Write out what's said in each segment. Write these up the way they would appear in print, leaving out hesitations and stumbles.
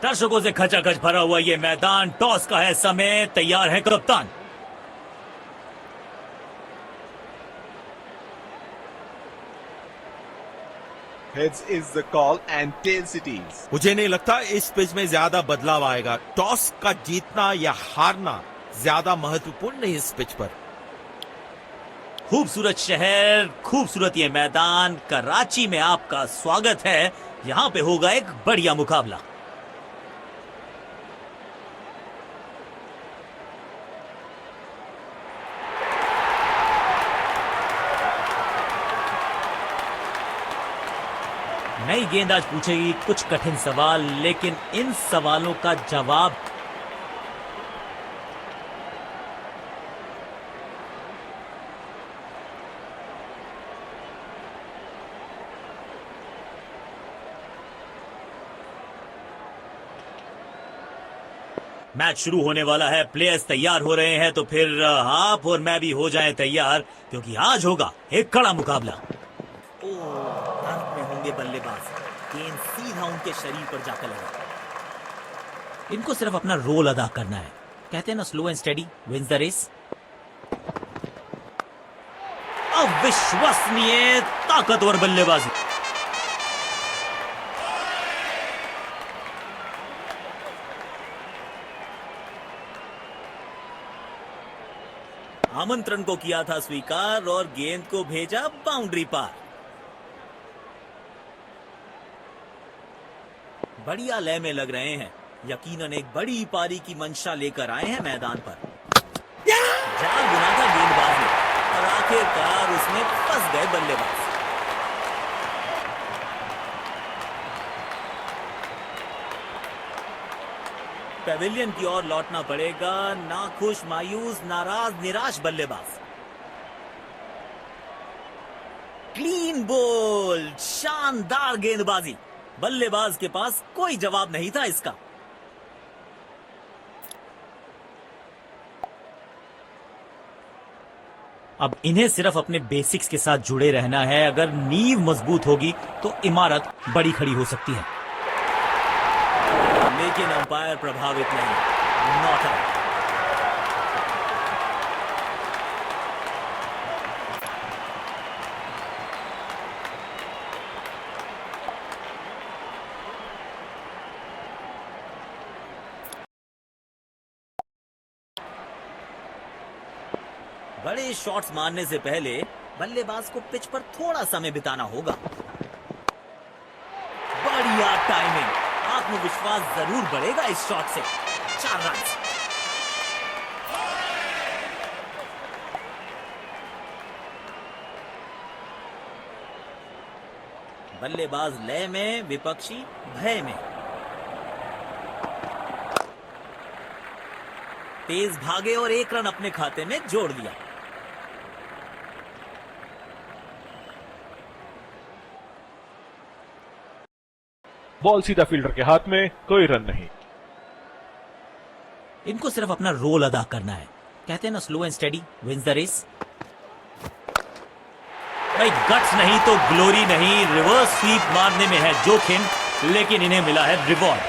दर्शकों से खचाखच भरा हुआ ये मैदान, टॉस का है समय, तैयार है कप्तान। Heads is the call and tails it is. मुझे नहीं लगता इस पिच में ज्यादा बदलाव आएगा। टॉस का जीतना या हारना ज्यादा महत्वपूर्ण नहीं इस पिच पर। खूबसूरत शहर, खूबसूरत ये मैदान, कराची में आपका स्वागत है। यहाँ पे होगा एक बढ़िया मुकाबला। नई गेंदबाज पूछेगी कुछ कठिन सवाल, लेकिन इन सवालों का जवाब मैच शुरू होने वाला है। प्लेयर्स तैयार हो रहे हैं, तो फिर आप और मैं भी हो जाएं तैयार, क्योंकि आज होगा एक कड़ा मुकाबला। अंत में होंगे बल्लेबाज। गेंद सीधा उनके शरीर पर जाकर लगा। इनको सिर्फ अपना रोल अदा करना है। कहते हैं ना, slow and steady wins the race. अविश्वसनीय ताकतवर बल्लेबाजी। आमंत्रण को किया था स्वीकार और गेंद को भेजा बाउंड्री पार। बढ़िया लय में लग रहे हैं। यकीनन एक बड़ी पारी की मंशा लेकर आए हैं मैदान पर। जाल बुना था गेंदबाज ने और आखिरकार उसमें फंस गए बल्लेबाज। पेविलियन की ओर लौटना पड़ेगा। नाखुश, मायूस, नाराज, निराश बल्लेबाज। क्लीन बोल्ड, शानदार गेंदबाजी। बल्लेबाज के पास कोई जवाब नहीं था इसका। अब इन्हें सिर्फ अपने बेसिक्स के साथ जुड़े रहना है। अगर नींव मजबूत होगी तो इमारत बड़ी खड़ी हो सकती है। लेकिन अंपायर प्रभावित नहीं। Not out. बड़े शॉट्स मारने से पहले बल्लेबाज को पिच पर थोड़ा समय बिताना होगा। बढ़िया टाइमिंग। आत्मविश्वास जरूर बढ़ेगा इस शॉट से। 4 रन। बल्लेबाज लय में, विपक्षी भय में। तेज भागे और 1 रन अपने खाते में जोड़ लिया। बॉल सीधा फील्डर के हाथ में, कोई रन नहीं। इनको सिर्फ अपना रोल अदा करना है। कहते हैं ना, slow and steady wins the race. भाई गट्स नहीं तो ग्लोरी नहीं। रिवर्स स्वीप मारने में है जोखिम, लेकिन इन्हें मिला है रिवॉर्ड।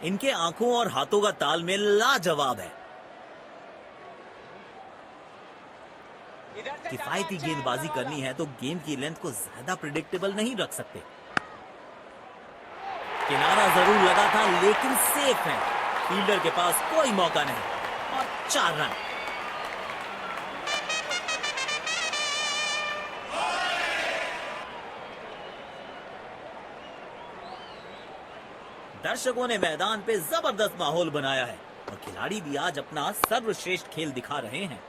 इनके आंखों और हाथों का तालमेल लाजवाब है। किफायती गेंदबाजी करनी है तो गेंद की लेंथ को ज्यादा प्रिडिक्टेबल नहीं रख सकते। किनारा जरूर लगा था, लेकिन सेफ है। फील्डर के पास कोई मौका नहीं और 4 रन। दर्शकों ने मैदान पे जबरदस्त माहौल बनाया है और खिलाड़ी भी आज अपना सर्वश्रेष्ठ खेल दिखा रहे हैं।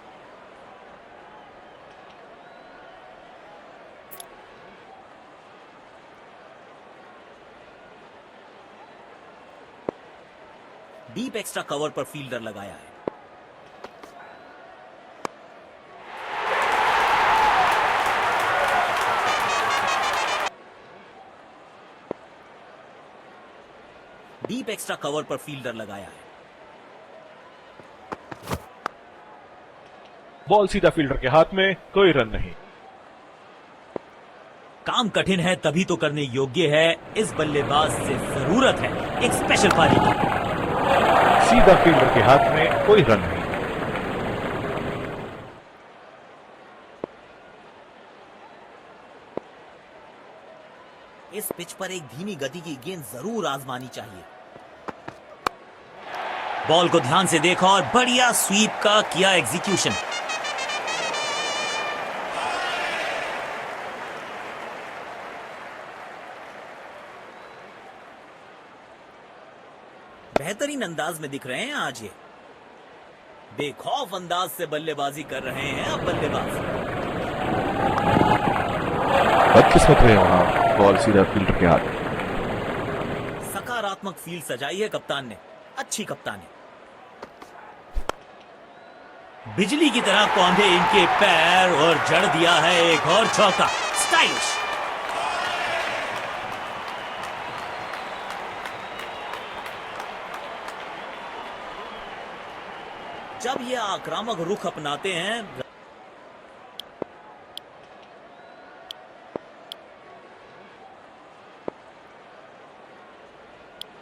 डीप एक्स्ट्रा कवर पर फील्डर लगाया है। डीप एक्स्ट्रा कवर पर फील्डर लगाया है। बॉल सीधा फील्डर के हाथ में, कोई रन नहीं। काम कठिन है तभी तो करने योग्य है, इस बल्लेबाज से जरूरत है एक स्पेशल पारी की। सीधा फील्डर के हाथ में, कोई रन नहीं। इस पिच पर एक धीमी गति की गेंद जरूर आजमानी चाहिए। बॉल को ध्यान से देखा और बढ़िया स्वीप का किया एग्जीक्यूशन। बेहतरीन अंदाज में दिख रहे हैं आज ये। बेखौफ अंदाज से बल्लेबाजी कर रहे हैं अब बल्लेबाज। बदकिस्मत रहे वहां, बॉल सीधा फील्डर के हाथ में। सकारात्मक फील्ड सजाई है कप्तान ने, अच्छी कप्तान है। बिजली की तरह कौंधे इनके पैर और जड़ दिया है एक और चौका। स्टाइलिश। जब ये आक्रामक रुख अपनाते हैं,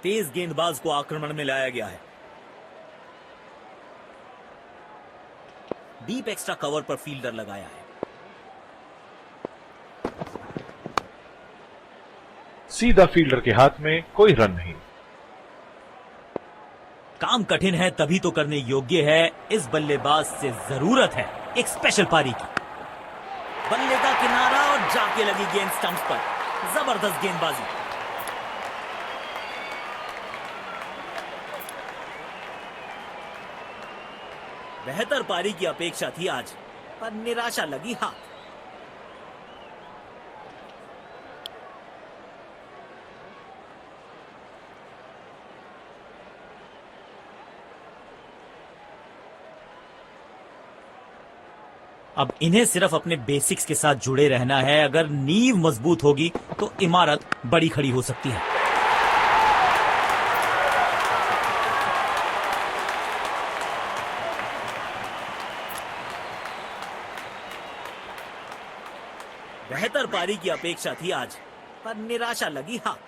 तेज गेंदबाज को आक्रमण में लाया गया है। डीप एक्स्ट्रा कवर पर फील्डर लगाया है। सीधा फील्डर के हाथ में, कोई रन नहीं। काम कठिन है तभी तो करने योग्य है, इस बल्लेबाज से जरूरत है एक स्पेशल पारी की। बल्ले का किनारा और जाके लगी गेंद स्टंप्स पर। जबरदस्त गेंदबाजी। बेहतर पारी की अपेक्षा थी आज, पर निराशा लगी हाथ। अब इन्हें सिर्फ अपने बेसिक्स के साथ जुड़े रहना है। अगर नींव मजबूत होगी तो इमारत बड़ी खड़ी हो सकती है। बेहतर पारी की अपेक्षा थी आज, पर निराशा लगी हाथ।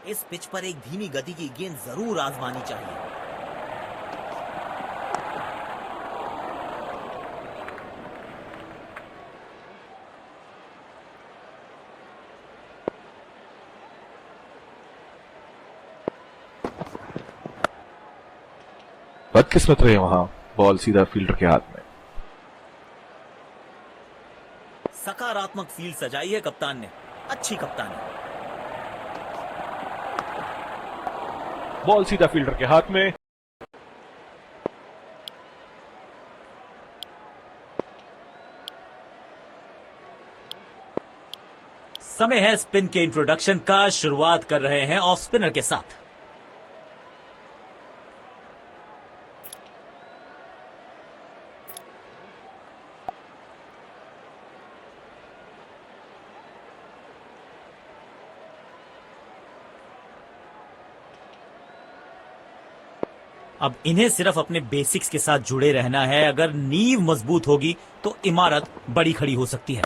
इस पिच पर एक धीमी गति की गेंद जरूर आजमानी चाहिए। बदकिस्मत रहे वहां, बॉल सीधा फील्डर के हाथ में। सकारात्मक फील्ड सजाई है कप्तान ने, अच्छी कप्तान है। बॉल सीधा फील्डर के हाथ में। समय है स्पिन के इंट्रोडक्शन का। शुरुआत कर रहे हैं ऑफ स्पिनर के साथ। अब इन्हें सिर्फ अपने बेसिक्स के साथ जुड़े रहना है। अगर नींव मजबूत होगी तो इमारत बड़ी खड़ी हो सकती है।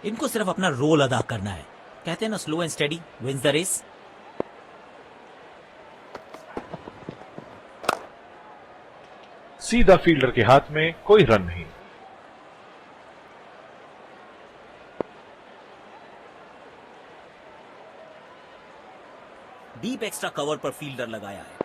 इनको सिर्फ अपना रोल अदा करना है। कहते हैं ना, slow and steady wins the race. सीधा फील्डर के हाथ में, कोई रन नहीं। डीप एक्स्ट्रा कवर पर फील्डर लगाया है।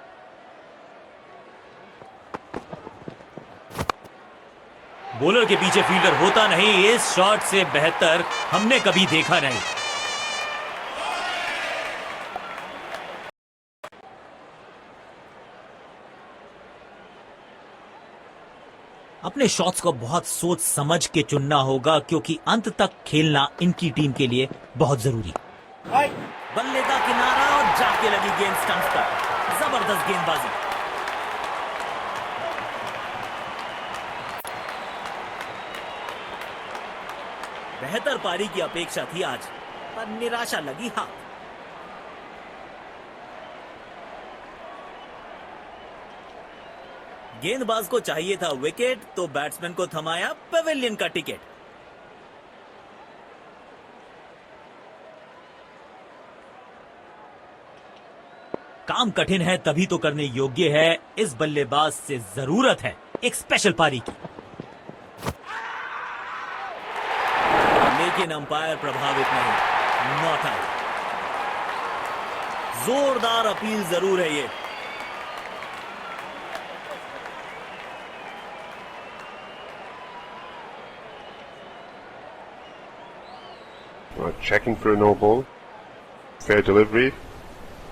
बॉलर के पीछे फील्डर होता नहीं, इस शॉट से बेहतर हमने कभी देखा नहीं। अपने शॉट्स को बहुत सोच समझ के चुनना होगा, क्योंकि अंत तक खेलना इनकी टीम के लिए बहुत जरूरी। बल्ले का किनारा और जाके लगी गेंद स्टंप्स पर। जबरदस्त गेंदबाजी। बेहतर पारी की अपेक्षा थी आज, पर निराशा लगी हाथ। गेंदबाज को चाहिए था विकेट, तो बैट्समैन को थमाया पवेलियन का टिकट। काम कठिन है तभी तो करने योग्य है, इस बल्लेबाज से जरूरत है एक स्पेशल पारी की। लेकिन अंपायर प्रभावित नहीं, नॉट आउट। जोरदार अपील जरूर है ये। Checking for a no ball. Fair delivery.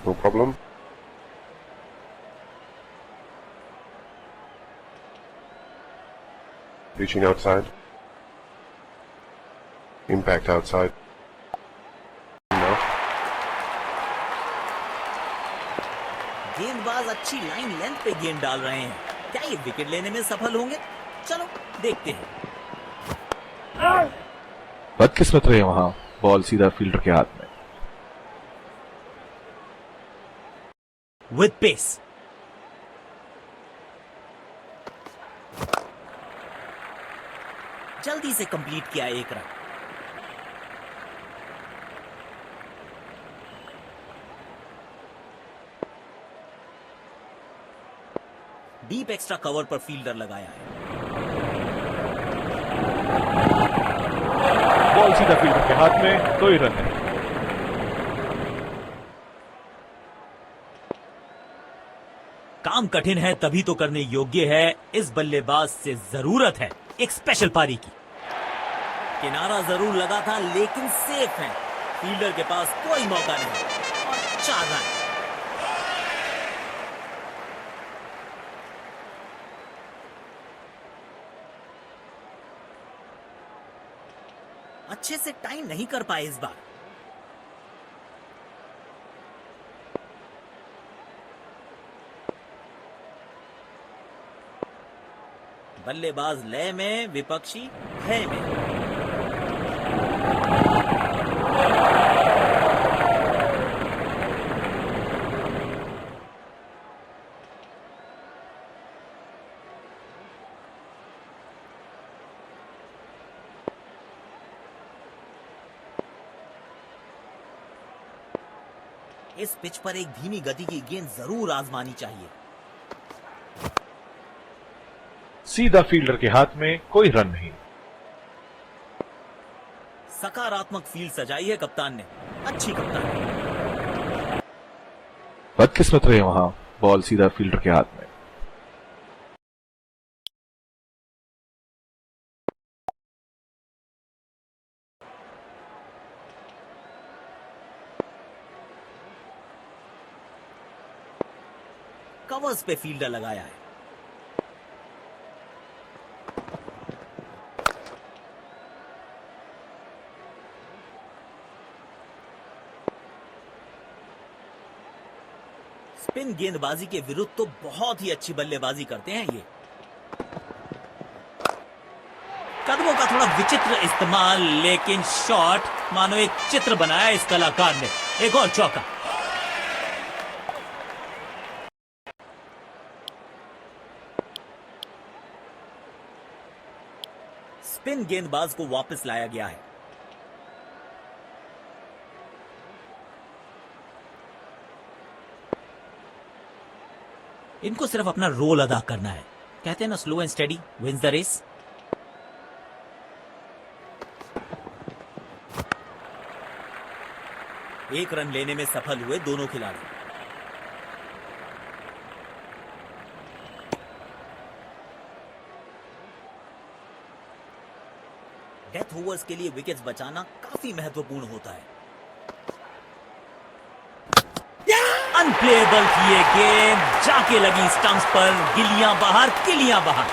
No problem. Reaching outside. Impact outside. No. गेंदबाज अच्छी लाइन लेंथ पे गेंद डाल रहे हैं, क्या ये विकेट लेने में सफल होंगे? चलो देखते हैं। बदकिस्मत रहे वहां, बॉल सीधा फील्डर के हाथ में। विद पेस, जल्दी से कंप्लीट किया एक रन। डीप एक्स्ट्रा कवर पर फील्डर लगाया है। बॉल सीधा फील्डर के हाथ में, 2 ही रन है। काम कठिन है तभी तो करने योग्य है, इस बल्लेबाज से जरूरत है एक स्पेशल पारी की। किनारा जरूर लगा था लेकिन सेफ है, फील्डर के पास कोई मौका नहीं और 4 रन। अच्छे से टाइम नहीं कर पाए इस बार। बल्लेबाज लय में, विपक्षी भय में। इस पिच पर एक धीमी गति की गेंद जरूर आजमानी चाहिए। सीधा फील्डर के हाथ में, कोई रन नहीं। सकारात्मक फील्ड सजाई है कप्तान ने, अच्छी कप्तान। बदकिस्मत रहे वहां, बॉल सीधा फील्डर के हाथ में। कवर्स पे फील्डर लगाया है। स्पिन गेंदबाजी के विरुद्ध तो बहुत ही अच्छी बल्लेबाजी करते हैं ये। कदमों का थोड़ा विचित्र इस्तेमाल, लेकिन शॉट मानो एक चित्र बनाया इस कलाकार ने। एक और चौका। स्पिन गेंदबाज को वापस लाया गया है। इनको सिर्फ अपना रोल अदा करना है, कहते हैं ना slow and steady wins the race. एक रन लेने में सफल हुए दोनों खिलाड़ी। डेथ ओवर्स के लिए विकेट्स बचाना काफी महत्वपूर्ण होता है। अनप्लेएबल थी ये गेंद, जाके लगी स्टंप्स पर, गिलियां बाहर, किलियां बाहर।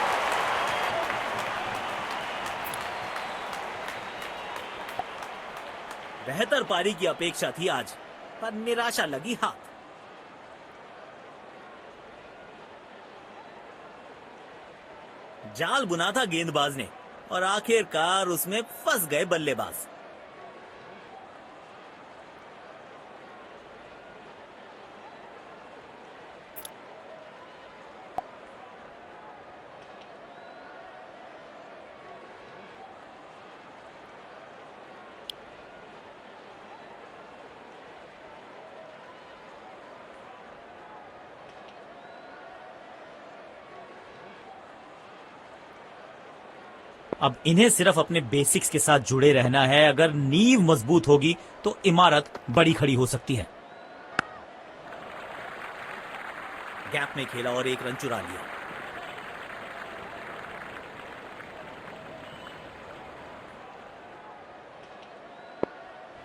बेहतर पारी की अपेक्षा थी आज, पर निराशा लगी हाथ। जाल बुना था गेंदबाज ने और आखिरकार उसमें फंस गए बल्लेबाज। अब इन्हें सिर्फ अपने बेसिक्स के साथ जुड़े रहना है। अगर नींव मजबूत होगी तो इमारत बड़ी खड़ी हो सकती है। गैप में खेला और एक रन चुरा लिया।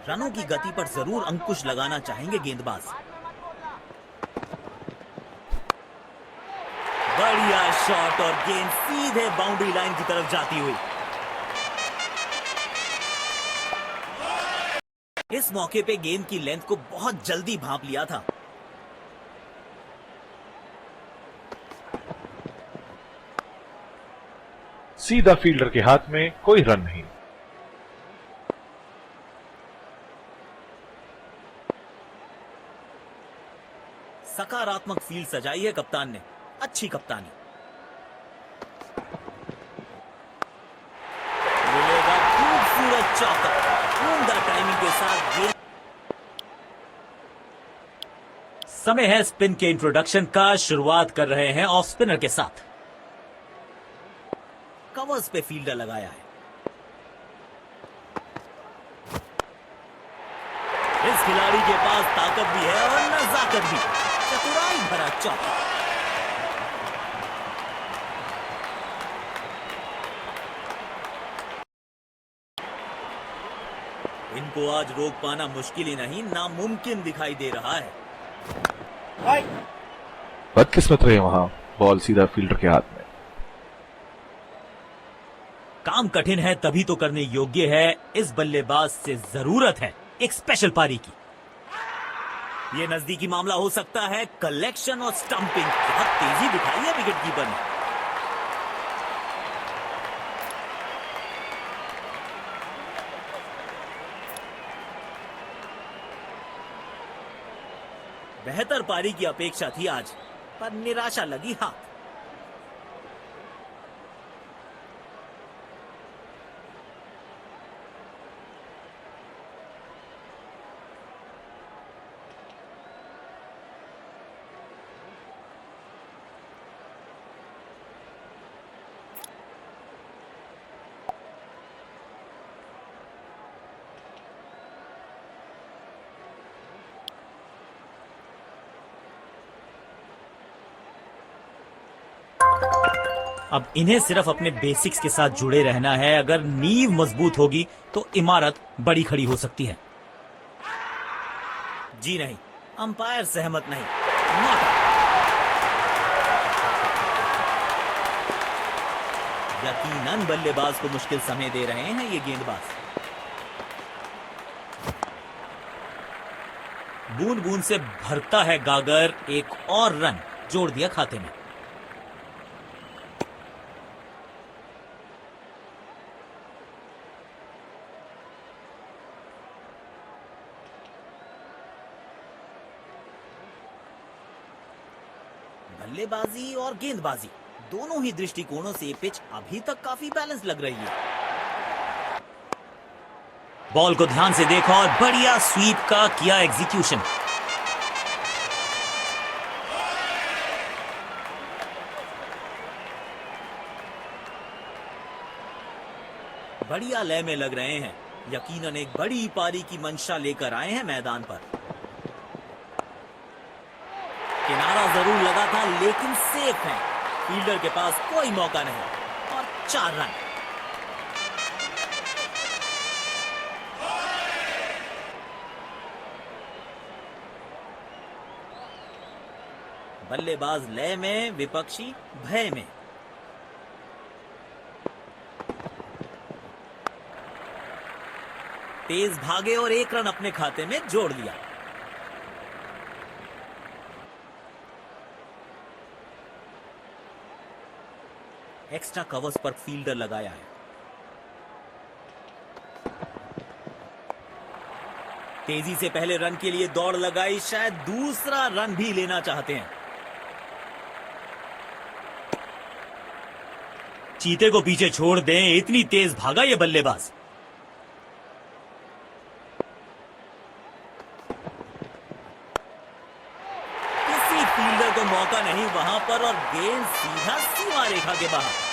रनों की गति पर जरूर अंकुश लगाना चाहेंगे गेंदबाज। बढ़िया शॉट और गेंद सीधे बाउंड्री लाइन की तरफ जाती हुई। इस मौके पे गेंद की लेंथ को बहुत जल्दी भांप लिया था। सीधा फील्डर के हाथ में, कोई रन नहीं। सकारात्मक फील्ड सजाई है कप्तान ने। अच्छी कप्तानी। मिलेगा खूबसूरत चौका। उम्दा टाइमिंग के साथ गेंद। समय है स्पिन के इंट्रोडक्शन का। शुरुआत कर रहे हैं ऑफ स्पिनर के साथ। कवर्स पे फील्डर लगाया है। इस खिलाड़ी के पास ताकत भी है और नजाकत भी। चतुराई भरा चौका। इनको आज रोक पाना मुश्किल ही नहीं, नामुमकिन दिखाई दे रहा है। बदकिस्मत रहे वहां, बॉल सीधा फील्डर के हाथ में। काम कठिन है तभी तो करने योग्य है। इस बल्लेबाज से जरूरत है एक स्पेशल पारी की। ये नजदीकी मामला हो सकता है। कलेक्शन और स्टंपिंग बहुत तेजी दिखाई है विकेट कीपर ने। बेहतर पारी की अपेक्षा थी आज, पर निराशा लगी हाथ। अब इन्हें सिर्फ अपने बेसिक्स के साथ जुड़े रहना है। अगर नींव मजबूत होगी तो इमारत बड़ी खड़ी हो सकती है। जी नहीं, अंपायर सहमत नहीं। Not out. यकीनन बल्लेबाज को मुश्किल समय दे रहे हैं ये गेंदबाज। बूंद बूंद से भरता है गागर। एक और रन जोड़ दिया खाते में। बल्लेबाजी और गेंदबाजी दोनों ही दृष्टिकोणों से पिच अभी तक काफी बैलेंस लग रही है। बॉल को ध्यान से देखा और बढ़िया स्वीप का किया एग्जीक्यूशन। बढ़िया लय में लग रहे हैं। यकीनन एक बड़ी पारी की मंशा लेकर आए हैं मैदान पर। किनारा जरूर लगा था लेकिन सेफ है। फील्डर के पास कोई मौका नहीं और 4 रन। बल्लेबाज लय में, विपक्षी भय में। तेज भागे और 1 रन अपने खाते में जोड़ लिया। एक्स्ट्रा कवर्स पर फील्डर लगाया है। तेजी से पहले रन के लिए दौड़ लगाई, शायद दूसरा रन भी लेना चाहते हैं। चीते को पीछे छोड़ दें, इतनी तेज भागा ये बल्लेबाज। किसी फील्डर को मौका नहीं वहां पर और गेंद सीधा सीमा रेखा के बाहर।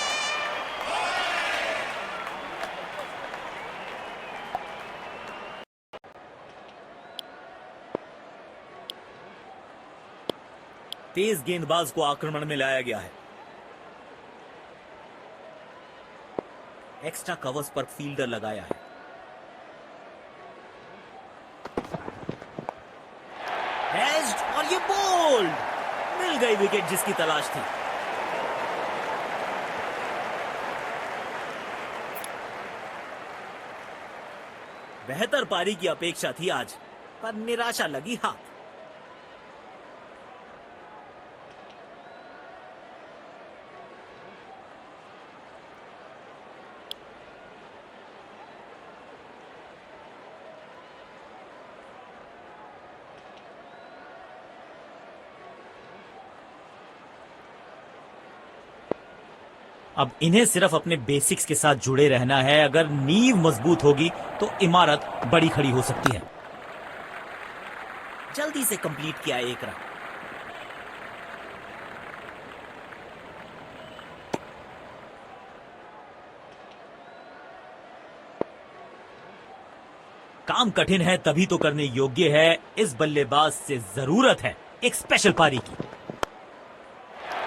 तेज गेंदबाज को आक्रमण में लाया गया है। एक्स्ट्रा कवर्स पर फील्डर लगाया है। एज्ड और ये बोल्ड, मिल गई विकेट जिसकी तलाश थी। बेहतर पारी की अपेक्षा थी आज, पर निराशा लगी हाथ। अब इन्हें सिर्फ अपने बेसिक्स के साथ जुड़े रहना है। अगर नींव मजबूत होगी तो इमारत बड़ी खड़ी हो सकती है। जल्दी से कंप्लीट किया एक रन। काम कठिन है तभी तो करने योग्य है। इस बल्लेबाज से जरूरत है एक स्पेशल पारी की।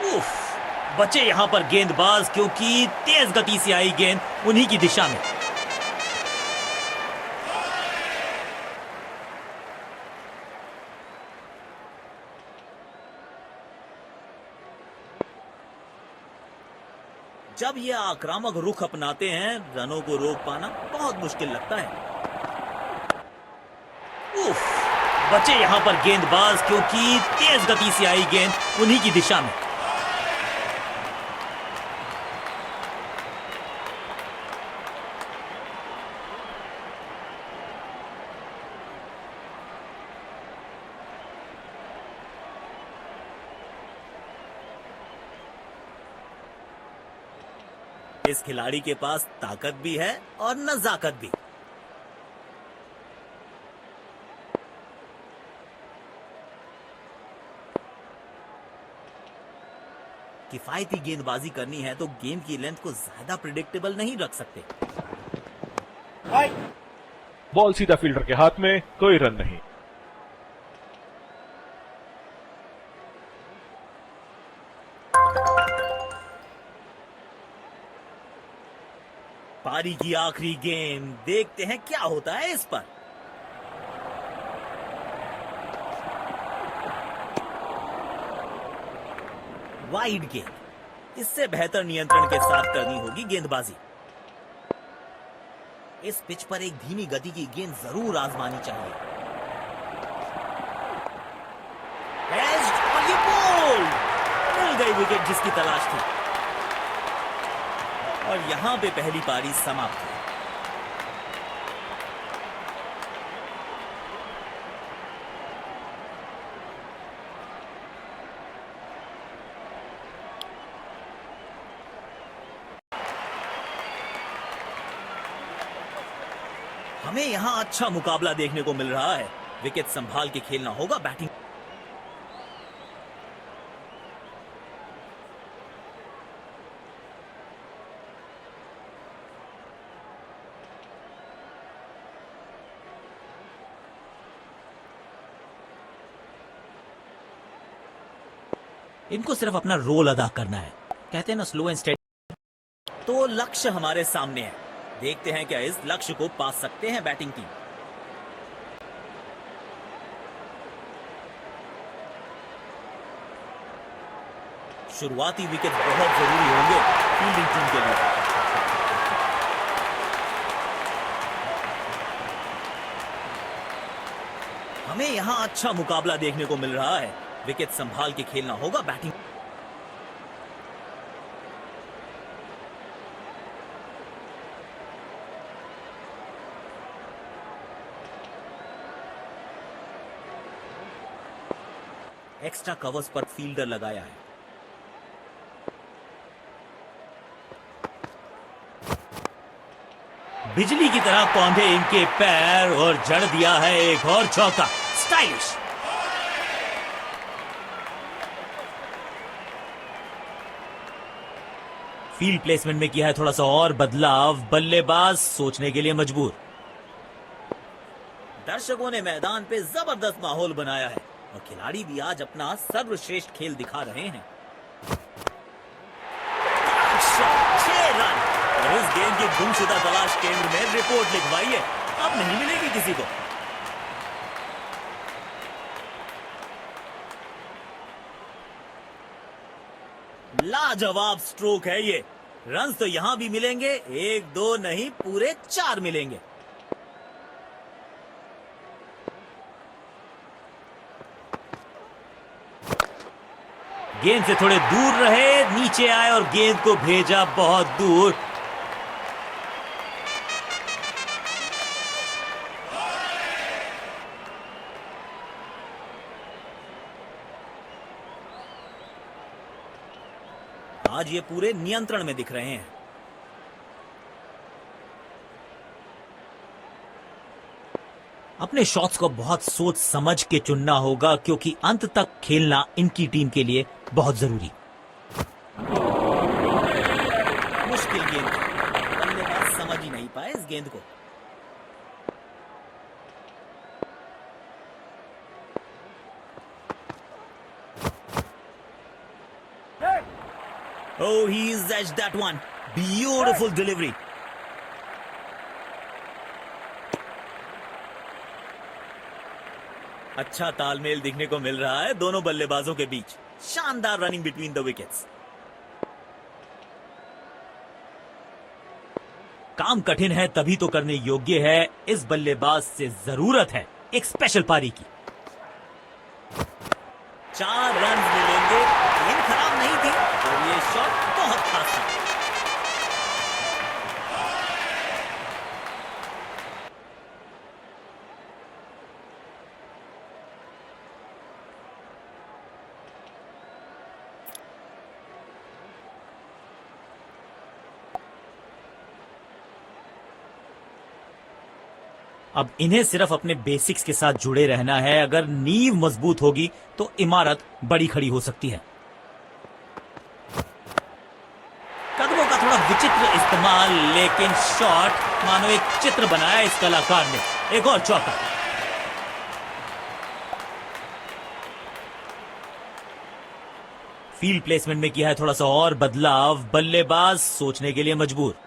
उफ, बचे यहां पर गेंदबाज, क्योंकि तेज गति से आई गेंद उन्हीं की दिशा में। जब ये आक्रामक रुख अपनाते हैं, रनों को रोक पाना बहुत मुश्किल लगता है। उफ, बचे यहां पर गेंदबाज, क्योंकि तेज गति से आई गेंद उन्हीं की दिशा में। इस खिलाड़ी के पास ताकत भी है और नजाकत भी। किफायती गेंदबाजी करनी है तो गेम की लेंथ को ज्यादा प्रिडिक्टेबल नहीं रख सकते। बॉल सीधा फील्डर के हाथ में, कोई रन नहीं। पारी की आखिरी गेंद, देखते हैं क्या होता है इस पर। वाइड गेंद, इससे बेहतर नियंत्रण के साथ करनी होगी गेंदबाजी। इस पिच पर एक धीमी गति की गेंद जरूर आजमानी चाहिए। एज्ड और ये बोल्ड, मिल गई विकेट जिसकी तलाश थी। और यहां पे पहली पारी समाप्त है। हमें यहां अच्छा मुकाबला देखने को मिल रहा है। विकेट संभाल के खेलना होगा बैटिंग। इनको सिर्फ अपना रोल अदा करना है। कहते हैं ना, स्लो एंड स्टेडी। तो लक्ष्य हमारे सामने है। देखते हैं क्या इस लक्ष्य को पा सकते हैं बैटिंग टीम। शुरुआती विकेट बहुत जरूरी होंगे फील्डिंग टीम के लिए। हमें यहां अच्छा मुकाबला देखने को मिल रहा है। विकेट संभाल के खेलना होगा बैटिंग। एक्स्ट्रा कवर्स पर फील्डर लगाया है। बिजली की तरह कौंधे इनके पैर और जड़ दिया है एक और चौका। स्टाइलिश। फील्ड प्लेसमेंट में किया है थोड़ा सा और बदलाव, बल्लेबाज सोचने के लिए मजबूर। दर्शकों ने मैदान पे जबरदस्त माहौल बनाया है और खिलाड़ी भी आज अपना सर्वश्रेष्ठ खेल दिखा रहे हैं। 6 रन और इस गेंद की गुमशुदा तलाश केंद्र में रिपोर्ट लिखवाई है, अब नहीं मिलेगी किसी को। लाजवाब स्ट्रोक है ये। रन तो यहां भी मिलेंगे, 1-2 नहीं पूरे 4 मिलेंगे। गेंद से थोड़े दूर रहे, नीचे आए और गेंद को भेजा बहुत दूर। आज ये पूरे नियंत्रण में दिख रहे हैं। अपने शॉट्स को बहुत सोच समझ के चुनना होगा क्योंकि अंत तक खेलना इनकी टीम के लिए बहुत जरूरी। मुश्किल गेंद, बल्लेबाज समझ ही नहीं पाए इस गेंद को। Oh, he's edged that one. Beautiful delivery. अच्छा तालमेल दिखने को मिल रहा है दोनों बल्लेबाजों के बीच। शानदार रनिंग बिटवीन द विकेट्स। काम कठिन है तभी तो करने योग्य है। इस बल्लेबाज से जरूरत है एक स्पेशल पारी की। 4 रन मिलेंगे। गेंद खराब नहीं थी और ये शॉट बहुत खास था। अब इन्हें सिर्फ अपने बेसिक्स के साथ जुड़े रहना है। अगर नींव मजबूत होगी तो इमारत बड़ी खड़ी हो सकती है। कदमों का थोड़ा विचित्र इस्तेमाल, लेकिन शॉट मानो एक चित्र बनाया इस कलाकार ने। एक और चौका। फील्ड प्लेसमेंट में किया है थोड़ा सा और बदलाव, बल्लेबाज सोचने के लिए मजबूर।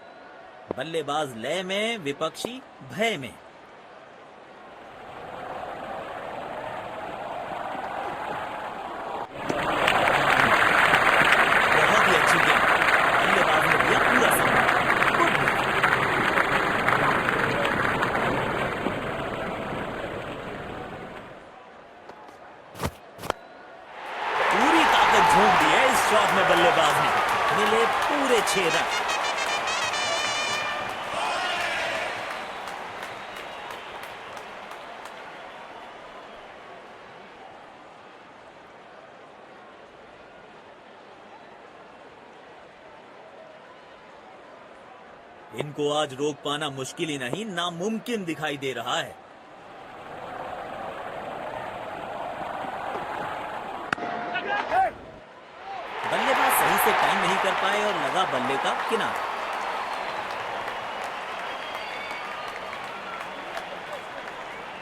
बल्लेबाज लय में, विपक्षी भय में। झोंक दी है इस शॉट में बल्लेबाज ने। मिले पूरे 6 रन। इनको आज रोक पाना मुश्किल ही नहीं, नामुमकिन दिखाई दे रहा है। बल्लेबाज सही से टाइम नहीं कर पाए और लगा बल्ले का किनारा।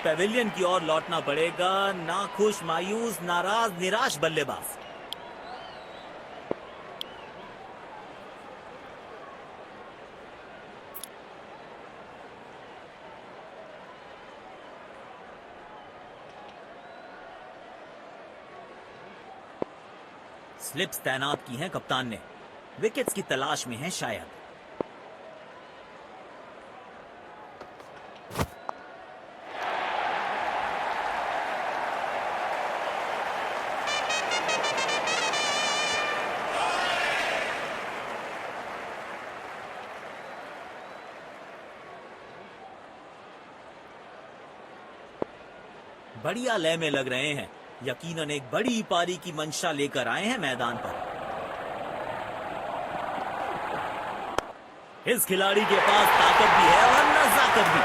पेविलियन की ओर लौटना पड़ेगा। नाखुश, मायूस, नाराज, निराश बल्लेबाज। स्लिप्स तैनात की हैं कप्तान ने। विकेट्स की तलाश में हैं शायद। बढ़िया लय में लग रहे हैं। यकीनन एक बड़ी पारी की मंशा लेकर आए हैं मैदान पर। इस खिलाड़ी के पास ताकत भी है और नजाकत भी।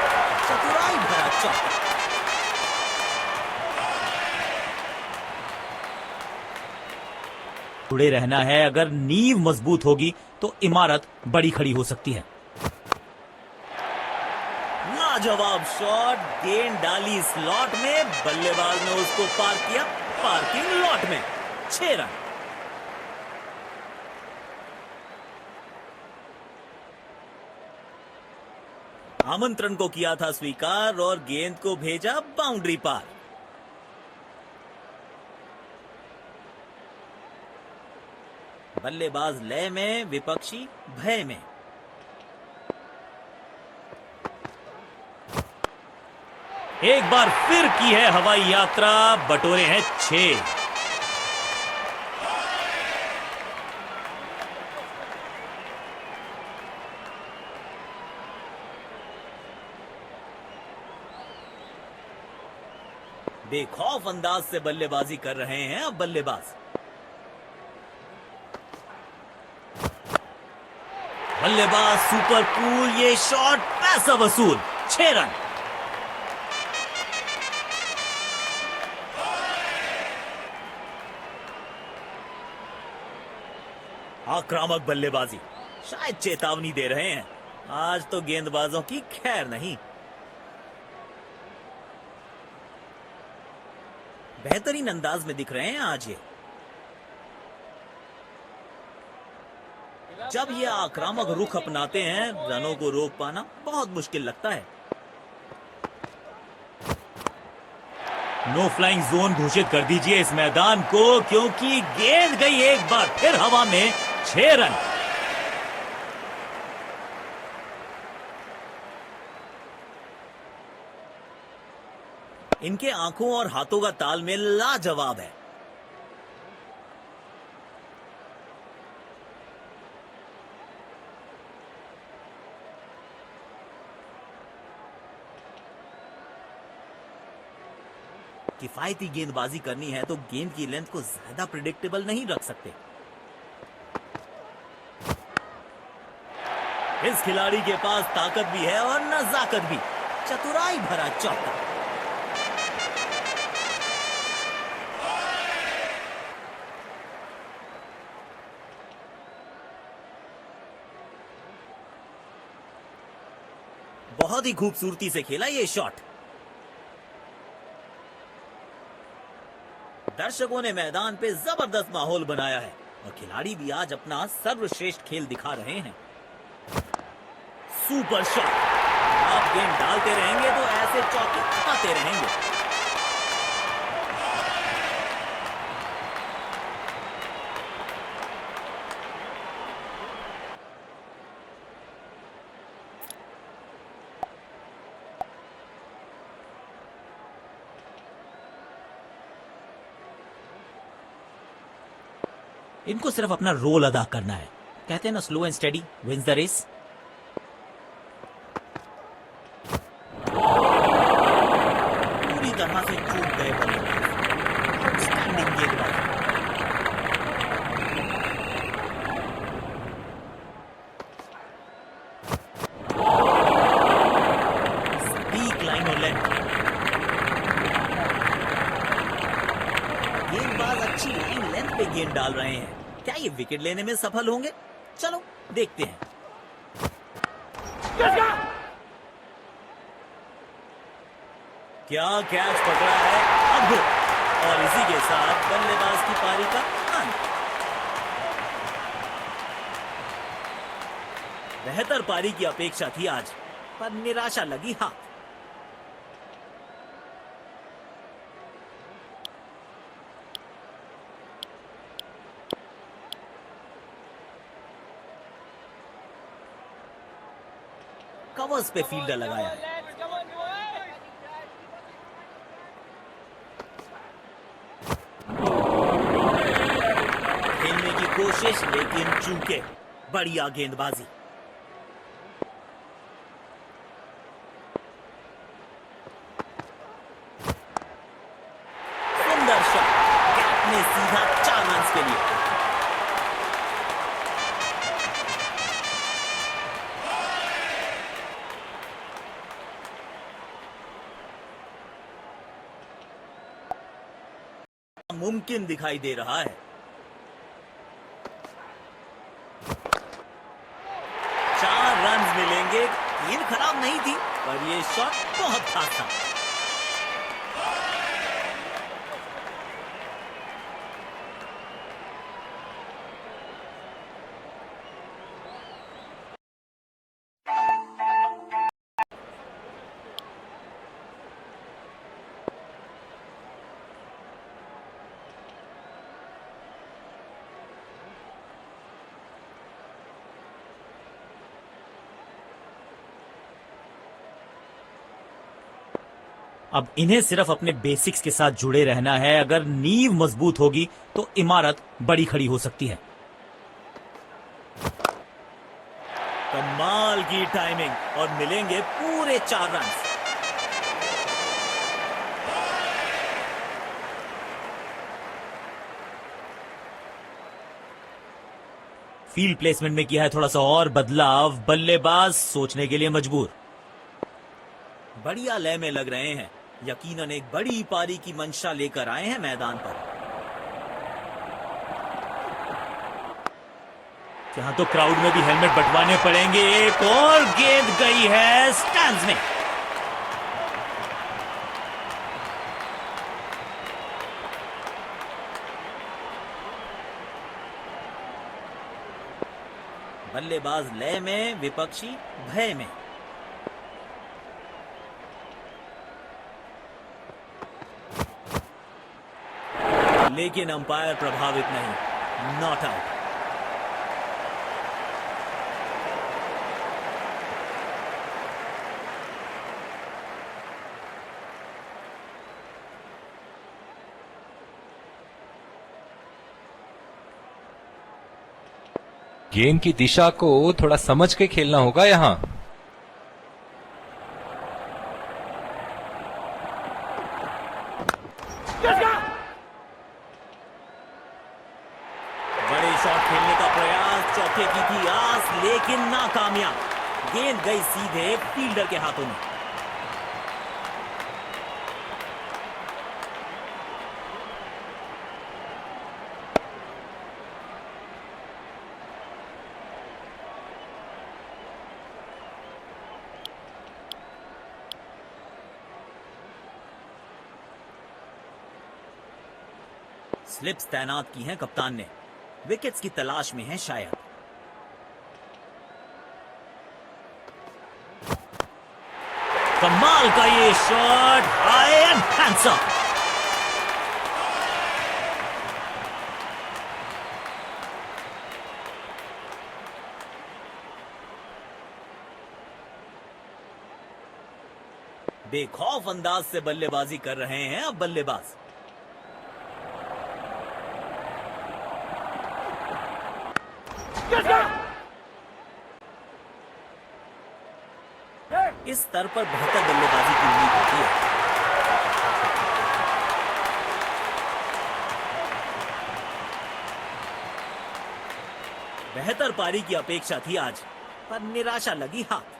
चतुराई भरा चौका। जुड़े रहना है, अगर नींव मजबूत होगी तो इमारत बड़ी खड़ी हो सकती है। लाजवाब शॉट, गेंद डाली स्लॉट में, बल्लेबाज ने उसको पार किया पार्किंग लॉट में। 6 रन। आमंत्रण को किया था स्वीकार और गेंद को भेजा बाउंड्री पार। बल्लेबाज लय में, विपक्षी भय में। एक बार फिर की है हवाई यात्रा, बटोरे हैं 6। बेखौफ अंदाज से बल्लेबाजी कर रहे हैं अब बल्लेबाज। बल्लेबाज सुपर कूल, ये शॉट पैसा वसूल। 6 रन। आक्रामक बल्लेबाजी, शायद चेतावनी दे रहे हैं, आज तो गेंदबाजों की खैर नहीं। बेहतरीन अंदाज में दिख रहे हैं आज ये। जब ये आक्रामक रुख अपनाते हैं, रनों को रोक पाना बहुत मुश्किल लगता है। नो फ्लाइंग जोन घोषित कर दीजिए इस मैदान को, क्योंकि गेंद गई एक बार फिर हवा में। 6 रन। इनके आंखों और हाथों का तालमेल लाजवाब है। किफायती गेंदबाजी करनी है तो गेंद की लेंथ को ज्यादा प्रिडिक्टेबल नहीं रख सकते। इस खिलाड़ी के पास ताकत भी है और नजाकत भी। चतुराई भरा चौका। बहुत ही खूबसूरती से खेला ये शॉट। दर्शकों ने मैदान पे जबरदस्त माहौल बनाया है और खिलाड़ी भी आज अपना सर्वश्रेष्ठ खेल दिखा रहे हैं। Super shot. आप गेंद डालते रहेंगे तो ऐसे चौके खाते रहेंगे। इनको सिर्फ अपना रोल अदा करना है। कहते हैं ना, slow and steady wins the race. पूरी तरह से चूक गए बल्लेबाज। आउटस्टैंडिंग गेंदबाजी। स्पीक लाइन और लेंथ। गेंदबाज अच्छी लाइन लेंथ पे गेंद डाल रहे हैं। क्या ये विकेट लेने में सफल होंगे? चलो देखते हैं। क्या कैच पकड़ा है अब, और इसी के साथ बल्लेबाज की पारी का अंत। बेहतर पारी की अपेक्षा थी आज, पर निराशा लगी हाथ। कवर्स पे फील्डर लगाया है। खेलने की कोशिश, लेकिन चूके। बढ़िया गेंदबाजी। सुंदर शॉट। उन्हें सीधा 4 रन के लिए। मुमकिन दिखाई दे रहा है। 4 रन मिलेंगे। गेंद खराब नहीं थी, पर यह शॉट बहुत खास था। अब इन्हें सिर्फ अपने बेसिक्स के साथ जुड़े रहना है। अगर नींव मजबूत होगी तो इमारत बड़ी खड़ी हो सकती है। कमाल की टाइमिंग और मिलेंगे पूरे 4 रन। फील्ड प्लेसमेंट में किया है थोड़ा सा और बदलाव। बल्लेबाज सोचने के लिए मजबूर। बढ़िया लय में लग रहे हैं। यकीनन एक बड़ी पारी की मंशा लेकर आए हैं मैदान पर। यहां तो क्राउड में भी हेलमेट बंटवाने पड़ेंगे। एक और गेंद गई है स्टैंड्स में। बल्लेबाज लय में, विपक्षी भय में। लेकिन अंपायर प्रभावित नहीं। Not out. गेम की दिशा को थोड़ा समझ के खेलना होगा यहां। बड़े शॉट खेलने का प्रयास, चौके की थी आस, लेकिन नाकामयाब। गेंद गई सीधे फील्डर के हाथों में। स्लिप्स तैनात की हैं कप्तान ने। विकेट्स की तलाश में है शायद। कमाल का ये शॉट, हाई एंड हैंडसम। बेखौफ अंदाज से बल्लेबाजी कर रहे हैं अब बल्लेबाज। इस स्तर पर बेहतर बल्लेबाजी की उम्मीद होती है। बेहतर पारी की अपेक्षा थी आज, पर निराशा लगी हाथ।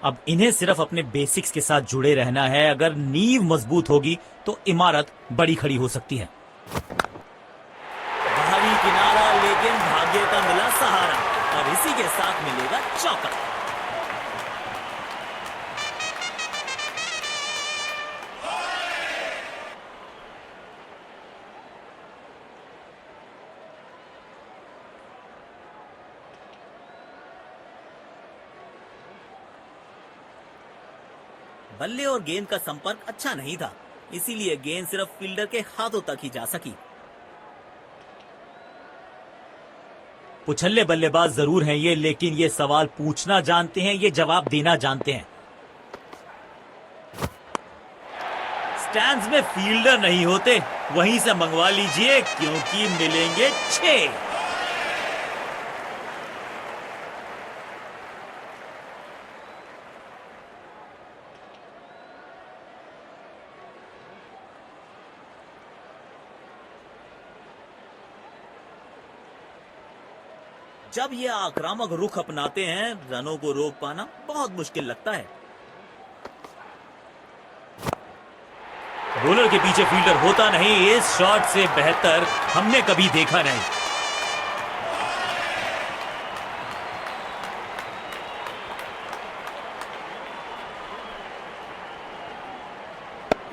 अब इन्हें सिर्फ अपने बेसिक्स के साथ जुड़े रहना है। अगर नींव मजबूत होगी तो इमारत बड़ी खड़ी हो सकती है। बाहरी किनारा, लेकिन भाग्य का मिला सहारा और इसी के साथ मिलेगा चौका। बल्ले और गेंद का संपर्क अच्छा नहीं था, इसीलिए गेंद सिर्फ फील्डर के हाथों तक ही जा सकी। उछल्ले बल्लेबाज जरूर हैं ये, लेकिन ये सवाल पूछना जानते हैं, ये जवाब देना जानते हैं। स्टैंड्स में फील्डर नहीं होते, वहीं से मंगवा लीजिए क्योंकि मिलेंगे 6। जब ये आक्रामक रुख अपनाते हैं, रनों को रोक पाना बहुत मुश्किल लगता है। बॉलर के पीछे फील्डर होता नहीं, इस शॉट से बेहतर हमने कभी देखा नहीं।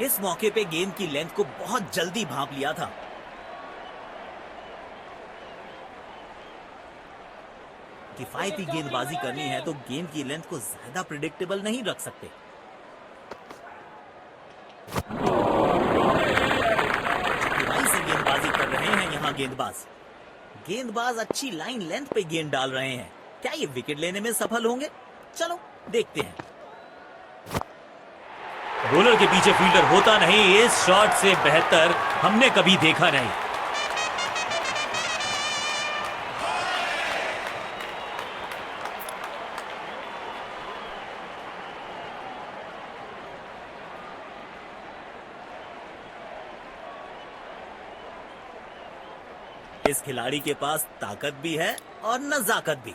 इस मौके पे गेंद की लेंथ को बहुत जल्दी भांप लिया था। किफायती गेंदबाजी करनी है तो गेंद की लेंथ को ज्यादा प्रिडिक्टेबल नहीं रख सकते। चतुराई से गेंदबाजी कर रहे हैं यहाँ गेंदबाज अच्छी लाइन लेंथ पे गेंद डाल रहे हैं। क्या ये विकेट लेने में सफल होंगे? चलो देखते हैं। बॉलर के पीछे फील्डर होता नहीं, इस शॉट से बेहतर हमने कभी देखा नहीं। इस खिलाड़ी के पास ताकत भी है और नजाकत भी।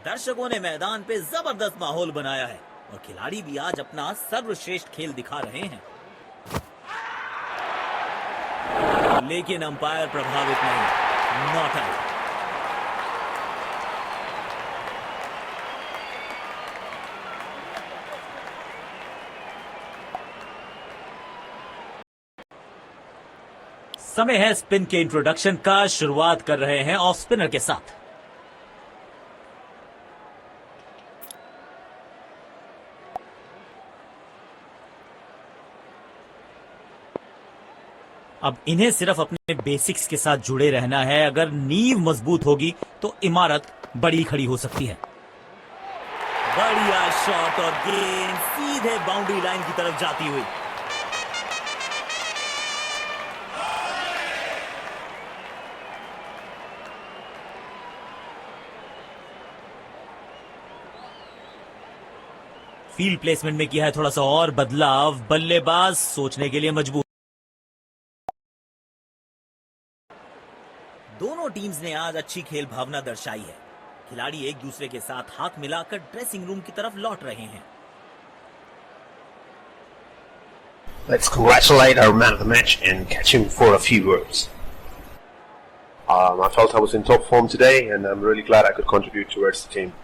दर्शकों ने मैदान पे जबरदस्त माहौल बनाया है और खिलाड़ी भी आज अपना सर्वश्रेष्ठ खेल दिखा रहे हैं। लेकिन अंपायर प्रभावित नहीं, नॉट आउट। समय है स्पिन के इंट्रोडक्शन का। शुरुआत कर रहे हैं ऑफ स्पिनर के साथ। अब इन्हें सिर्फ अपने बेसिक्स के साथ जुड़े रहना है। अगर नींव मजबूत होगी तो इमारत बड़ी खड़ी हो सकती है। बढ़िया शॉट और गेंद सीधे बाउंड्री लाइन की तरफ जाती हुई। फील्ड प्लेसमेंट में किया है थोड़ा सा और बदलाव। बल्लेबाज सोचने के लिए मजबूर। दोनों टीम्स ने आज अच्छी खेल भावना दर्शाई है। खिलाड़ी एक दूसरे के साथ हाथ मिलाकर ड्रेसिंग रूम की तरफ लौट रहे हैं। Let's congratulate our man of the match and catch him for a few words. I felt I was in top form today and I'm really glad I could contribute towards the team.